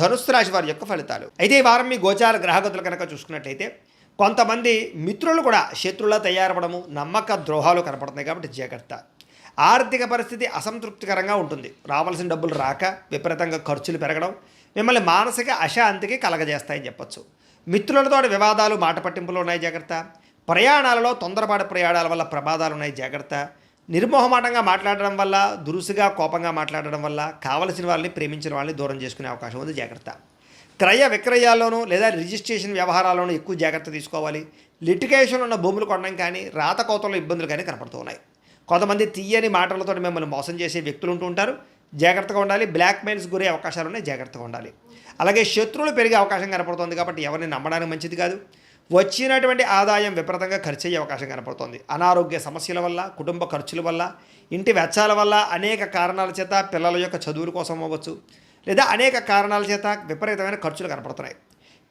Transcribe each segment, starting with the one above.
ధనుస్సు రాశి వారి యొక్క ఫలితాలు. అయితే ఈ వారం మీ గోచార గ్రహగతులు కనుక చూసుకున్నట్టయితే కొంతమంది మిత్రులు కూడా శత్రువులా తయారవడము, నమ్మక ద్రోహాలు కనపడుతున్నాయి కాబట్టి జాగ్రత్త. ఆర్థిక పరిస్థితి అసంతృప్తికరంగా ఉంటుంది. రావాల్సిన డబ్బులు రాక విపరీతంగా ఖర్చులు పెరగడం మిమ్మల్ని మానసిక అశాంతికి కలగజేస్తాయని చెప్పొచ్చు. మిత్రులతో వివాదాలు, మాట పట్టింపులు ఉన్నాయి జాగ్రత్త. ప్రయాణాలలో తొందరపాటు ప్రయాణాల వల్ల ప్రమాదాలు ఉన్నాయి జాగ్రత్త. నిర్మోహమాటంగా మాట్లాడడం వల్ల, దురుసుగా కోపంగా మాట్లాడడం వల్ల కావలసిన వాళ్ళని, ప్రేమించిన వాళ్ళని దూరం చేసుకునే అవకాశం ఉంది జాగ్రత్త. క్రయ విక్రయాల్లోనూ లేదా రిజిస్ట్రేషన్ వ్యవహారాల్లోనూ ఎక్కువ జాగ్రత్త తీసుకోవాలి. లిటిగేషన్ ఉన్న భూములు కొనడం కానీ, రాత కోతల్లో ఇబ్బందులు కానీ కనపడుతూ ఉన్నాయి. కొంతమంది తీయని మాటలతో మిమ్మల్ని మోసం చేసే వ్యక్తులు ఉంటూ ఉంటారు, జాగ్రత్తగా ఉండాలి. బ్లాక్మెయిల్స్ గురే అవకాశాలు ఉన్నాయి, జాగ్రత్తగా ఉండాలి. అలాగే శత్రువులు పెరిగే అవకాశం కనపడుతుంది కాబట్టి ఎవరిని నమ్మడానికి మంచిది కాదు. వచ్చినటువంటి ఆదాయం విపరీతంగా ఖర్చు అయ్యే అవకాశం కనపడుతోంది. అనారోగ్య సమస్యల వల్ల, కుటుంబ ఖర్చుల వల్ల, ఇంటి వెచ్చాల వల్ల, అనేక కారణాల చేత పిల్లల యొక్క చదువుల కోసం అవ్వచ్చు, లేదా అనేక కారణాల చేత విపరీతమైన ఖర్చులు కనపడుతున్నాయి.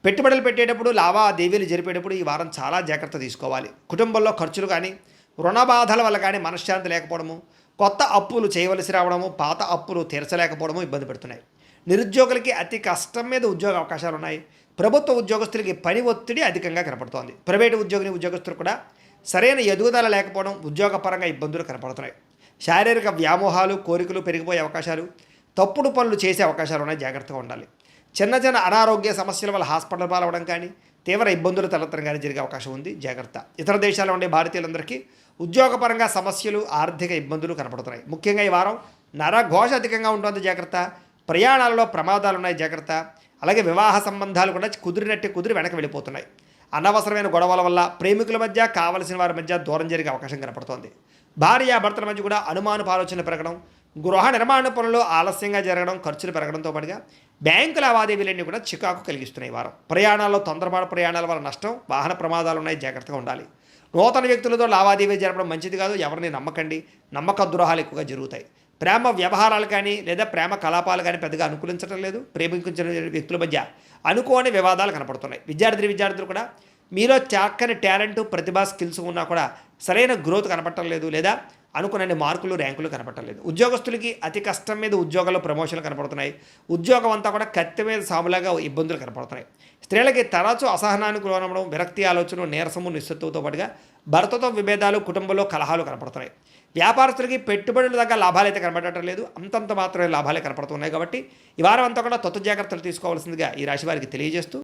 పెట్టుబడులు పెట్టేటప్పుడు, లావాదేవీలు జరిపేటప్పుడు ఈ వారం చాలా జాగ్రత్త తీసుకోవాలి. కుటుంబంలో ఖర్చులు కానీ, రుణ బాధల వల్ల కానీ మనశ్శాంతి లేకపోవడము, కొత్త అప్పులు చేయవలసి రావడము, పాత అప్పులు తీర్చలేకపోవడము ఇబ్బంది పెడుతున్నాయి. నిరుద్యోగులకి అతి కష్టం మీద ఉద్యోగ అవకాశాలు ఉన్నాయి. ప్రభుత్వ ఉద్యోగస్తులకి పని ఒత్తిడి అధికంగా కనపడుతోంది. ప్రైవేటు ఉద్యోగస్తులు కూడా సరైన ఎదుగుదల లేకపోవడం, ఉద్యోగపరంగా ఇబ్బందులు కనపడుతున్నాయి. శారీరక వ్యామోహాలు, కోరికలు పెరిగిపోయే అవకాశాలు, తప్పుడు పనులు చేసే అవకాశాలు ఉన్నాయి, జాగ్రత్తగా ఉండాలి. చిన్న చిన్న అనారోగ్య సమస్యల వల్ల హాస్పిటల్ పాలవడం కానీ, తీవ్ర ఇబ్బందులు తలెత్తడం కానీ జరిగే అవకాశం ఉంది, జాగ్రత్త. ఇతర దేశాల్లో ఉండే భారతీయులందరికీ ఉద్యోగపరంగా సమస్యలు, ఆర్థిక ఇబ్బందులు కనపడుతున్నాయి. ముఖ్యంగా ఈ వారం నరఘోష అధికంగా ఉంటుంది, జాగ్రత్త. ప్రయాణాలలో ప్రమాదాలు ఉన్నాయి, జాగ్రత్త. అలాగే వివాహ సంబంధాలు కూడా కుదిరి వెనక్కి వెళ్ళిపోతున్నాయి. అనవసరమైన గొడవల వల్ల ప్రేమికుల మధ్య, కావలసిన వారి మధ్య దూరం జరిగే అవకాశం కనపడుతోంది. భార్యాభర్తల మధ్య కూడా అనుమానపు ఆలోచన పెరగడం, గృహ నిర్మాణ పనులు ఆలస్యంగా జరగడం, ఖర్చులు పెరగడంతో పాటుగా బ్యాంకు లావాదేవీలన్నీ కూడా చికాకు కలిగిస్తున్నాయి. వారం ప్రయాణాల్లో తొందరపాటు ప్రయాణాల వల్ల నష్టం, వాహన ప్రమాదాలు ఉన్నాయి, జాగ్రత్తగా ఉండాలి. నూతన వ్యక్తులతో లావాదేవీ జరపడం మంచిది కాదు. ఎవరిని నమ్మకండి, నమ్మక ద్రోహాలు ఎక్కువగా జరుగుతాయి. ప్రేమ వ్యవహారాలు కానీ లేదా ప్రేమ కలాపాలు కానీ పెద్దగా అనుకూలించడం లేదు. ప్రేమించిన వ్యక్తుల మధ్య అనుకోని వివాదాలు కనపడుతున్నాయి. విద్యార్థులు కూడా మీలో చక్కని టాలెంట్, ప్రతిభా, స్కిల్స్ ఉన్నా కూడా సరైన గ్రోత్ కనపడటం లేదు, లేదా అనుకున్న మార్కులు, ర్యాంకులు కనపడటం లేదు. ఉద్యోగస్తులకి అతి కష్టం మీద ఉద్యోగాల్లో ప్రమోషన్లు కనపడుతున్నాయి. ఉద్యోగం అంతా కూడా కత్తి మీద సాములాగా ఇబ్బందులు కనపడుతున్నాయి. స్త్రీలకి తరచూ అసహనానికి లోనవడం, విరక్తి ఆలోచన, నీరసము, నిస్సత్తుతో పాటుగా భర్తతో విభేదాలు, కుటుంబంలో కలహాలు కనపడుతున్నాయి. వ్యాపారస్తులకి పెట్టుబడుల దగ్గర లాభాలు అయితే కనపడటం లేదు, అంతంత మాత్రమే లాభాలే కనపడుతున్నాయి. కాబట్టి ఈ వారం అంతా కూడా జాగ్రత్తలు తీసుకోవాల్సిందిగా ఈ రాశి వారికి తెలియజేస్తూ